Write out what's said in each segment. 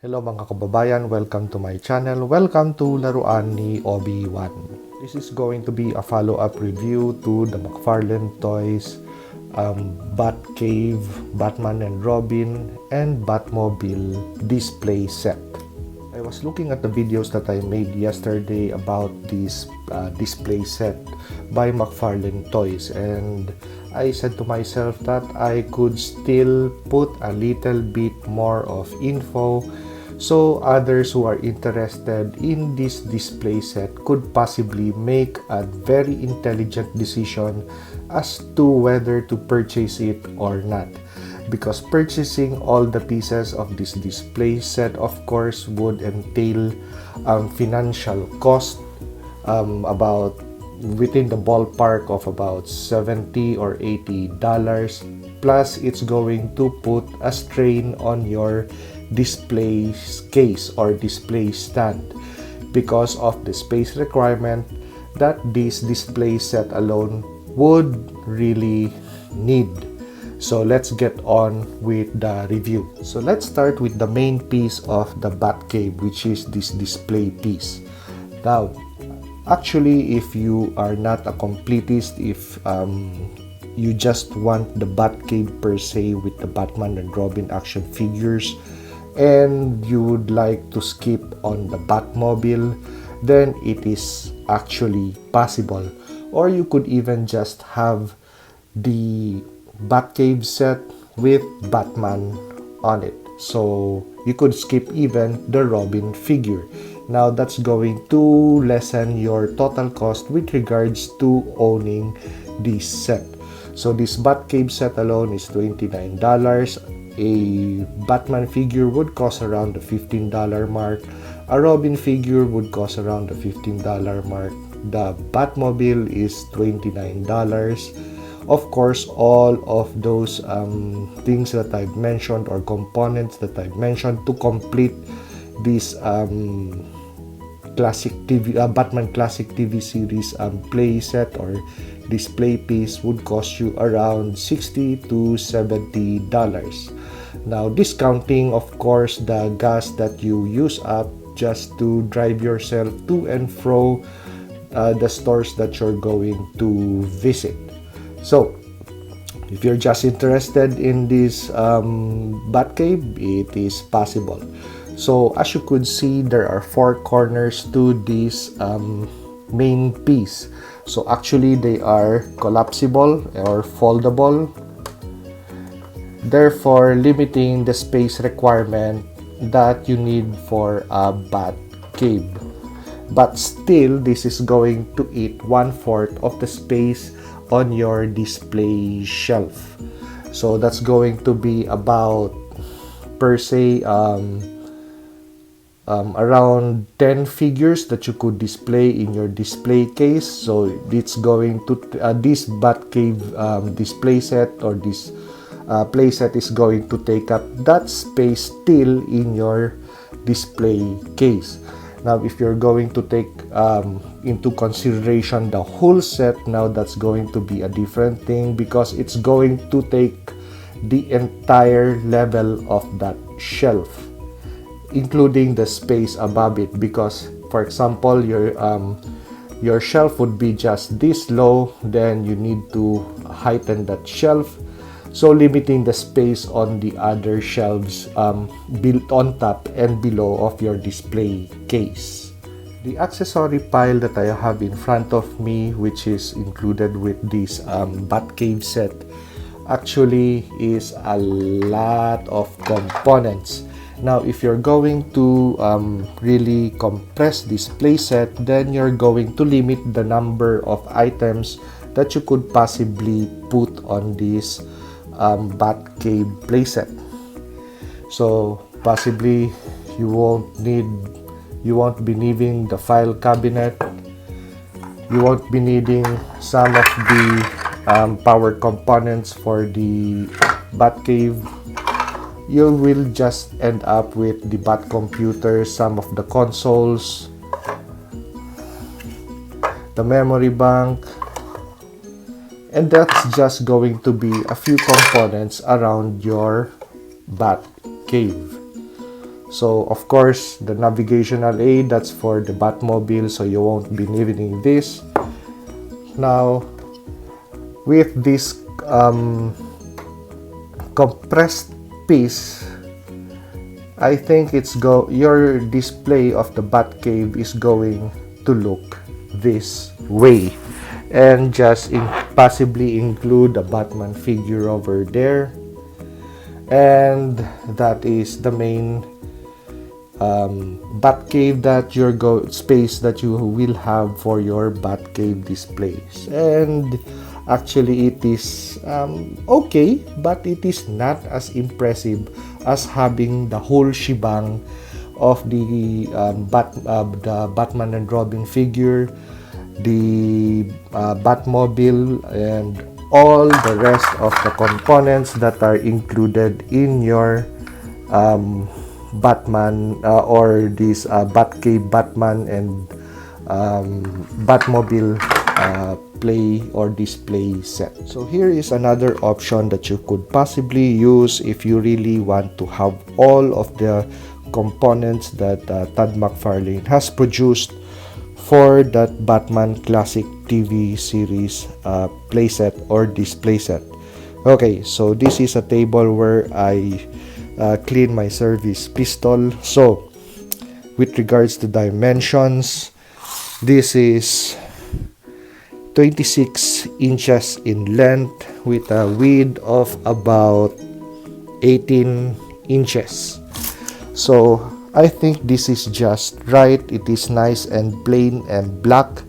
Hello mga kababayan, welcome to my channel. Welcome to Laruan ni Obi-Wan. This is going to be a follow-up review to the Mcfarlane Toys Batcave, Batman and Robin, and Batmobile display set. I was looking at the videos that I made yesterday about this display set by Mcfarlane Toys, and I said to myself that I could still put a little bit more of info so others who are interested in this display set could possibly make a very intelligent decision as to whether to purchase it or not. Because purchasing all the pieces of this display set, of course, would entail financial cost about within the ballpark of about $70 or $80. Plus, it's going to put a strain on your display case or display stand because of the space requirement that this display set alone would really need. So let's get on with the review. So let's start with the main piece of the Batcave, which is this display piece. Now, actually, if you are not a completist, if you just want the Batcave per se with the Batman and Robin action figures, and you would like to skip on the Batmobile, then it is actually possible. Or you could even just have the Batcave set with Batman on it. So you could skip even the Robin figure. Now that's going to lessen your total cost with regards to owning this set. So this Batcave set alone is $29. A Batman figure would cost around the $15 mark. A Robin figure would cost around the $15 mark. The Batmobile is $29. Of course, all of those things that I've mentioned or components that I've mentioned to complete this classic TV Batman Classic TV series play set or display piece would cost you around $60 to $70. Now, discounting, of course, the gas that you use up just to drive yourself to and fro the stores that you're going to visit. So, if you're just interested in this Batcave, it is possible. So, as you could see, there are 4 corners to this main piece. So, actually, they are collapsible or foldable, therefore limiting the space requirement that you need for a Batcave. But still, this is going to eat 1/4 of the space on your display shelf. So that's going to be about, per se, around 10 figures that you could display in your display case. So it's going to this Batcave display set or this playset is going to take up that space still in your display case. Now, if you're going to take into consideration the whole set, now that's going to be a different thing because it's going to take the entire level of that shelf, including the space above it. Because, for example, your shelf would be just this low, then you need to heighten that shelf, so limiting the space on the other shelves built on top and below of your display case. The accessory pile that I have in front of me, which is included with this Batcave set, actually is a lot of components. Now, if you're going to really compress this playset, then you're going to limit the number of items that you could possibly put on this Batcave playset. So possibly you won't be needing the file cabinet. You won't be needing some of the power components for the Batcave. You will just end up with the Bat computer, some of the consoles, the memory bank, and that's just going to be a few components around your Batcave. So of course, the navigational aid, that's for the Batmobile, so you won't be needing this. Now, with this compressed piece, I think your display of the Batcave is going to look this way, and just possibly include a Batman figure over there, and that is the main Batcave space that you will have for your Batcave displays. And actually it is okay, but it is not as impressive as having the whole shebang of the Batman and Robin figure, the Batmobile, and all the rest of the components that are included in your Batman or this Batcave Batman and Batmobile play or display set. So here is another option that you could possibly use if you really want to have all of the components that Todd McFarlane has produced for that Batman Classic TV series playset or display set. Okay, so this is a table where I clean my service pistol. So with regards to dimensions, this is 26 inches in length with a width of about 18 inches. So I think this is just right. It is nice and plain and black,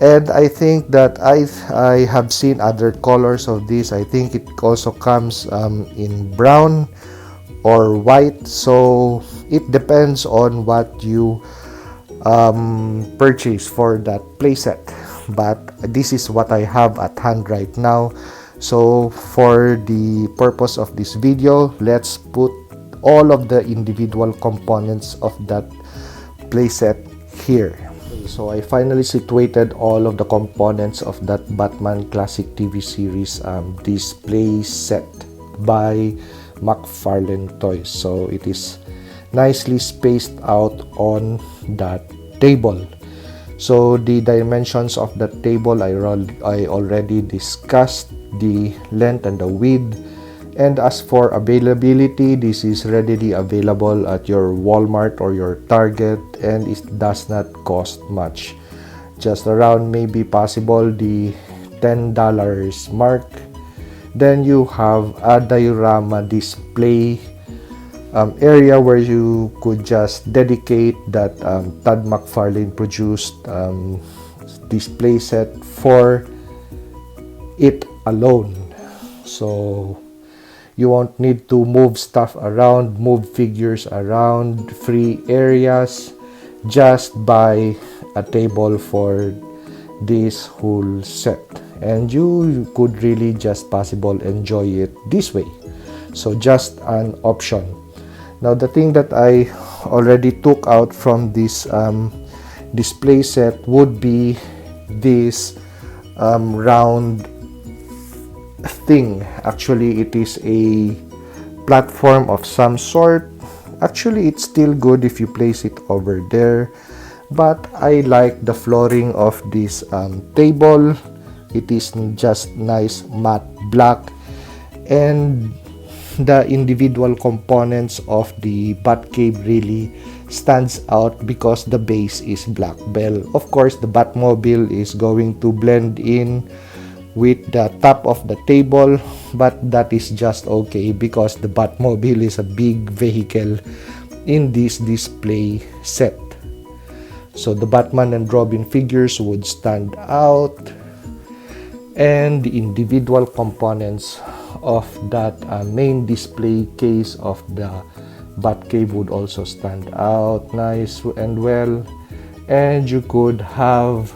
and I think that I have seen other colors of this. I think it also comes in brown or white, so it depends on what you purchase for that playset, but this is what I have at hand right now. So for the purpose of this video, let's put all of the individual components of that playset here. So I finally situated all of the components of that Batman Classic TV series display set by Mcfarlane Toys. So it is nicely spaced out on that table. So the dimensions of the table I already discussed, the length and the width. And as for availability, this is readily available at your Walmart or your Target, and it does not cost much, just around maybe possible the $10 mark. Then you have a diorama display area where you could just dedicate that Todd McFarlane produced display set for it alone. So you won't need to move stuff around, move figures around, free areas, just buy a table for this whole set, and you could really just possible enjoy it this way. So just an option. Now the thing that I already took out from this display set would be this round thing. Actually it is a platform of some sort. Actually it's still good if you place it over there, but I like the flooring of this table. It is just nice matte black, and the individual components of the Batcave really stands out because the base is black. Well, of course the Batmobile is going to blend in with the top of the table, but that is just okay because the Batmobile is a big vehicle in this display set. So the Batman and Robin figures would stand out, and the individual components of that main display case of the Batcave would also stand out nice and well. And you could have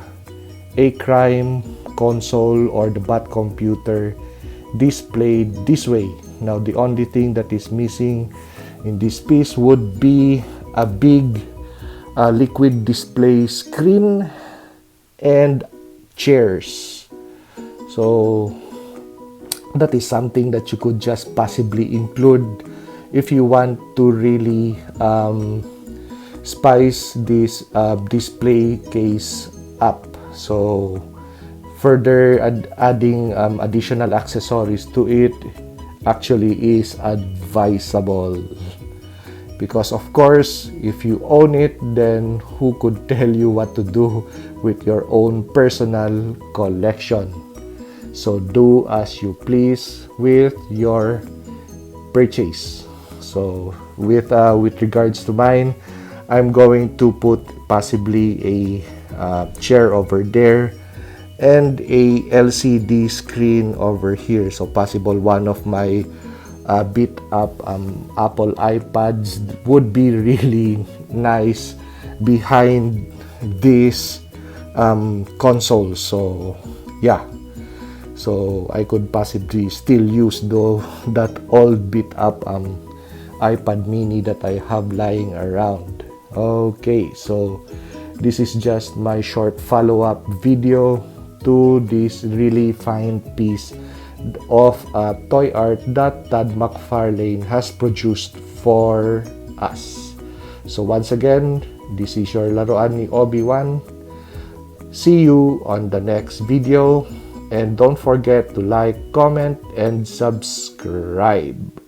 a crime console or the Bat computer displayed this way. Now the only thing that is missing in this piece would be a big liquid display screen and chairs. So that is something that you could just possibly include if you want to really spice this display case up. So further adding additional accessories to it actually is advisable, because of course if you own it, then who could tell you what to do with your own personal collection? So do as you please with your purchase. So with regards to mine, I'm going to put possibly a chair over there and a LCD screen over here. So possible one of my beat up Apple iPads would be really nice behind this console. So yeah, so I could possibly still use that old beat up iPad mini that I have lying around. Okay, so this is just my short follow-up video to this really fine piece of toy art that Todd Mcfarlane has produced for us. So once again, this is your Laruan ni Obi-Wan. See you on the next video, and don't forget to like, comment, and subscribe.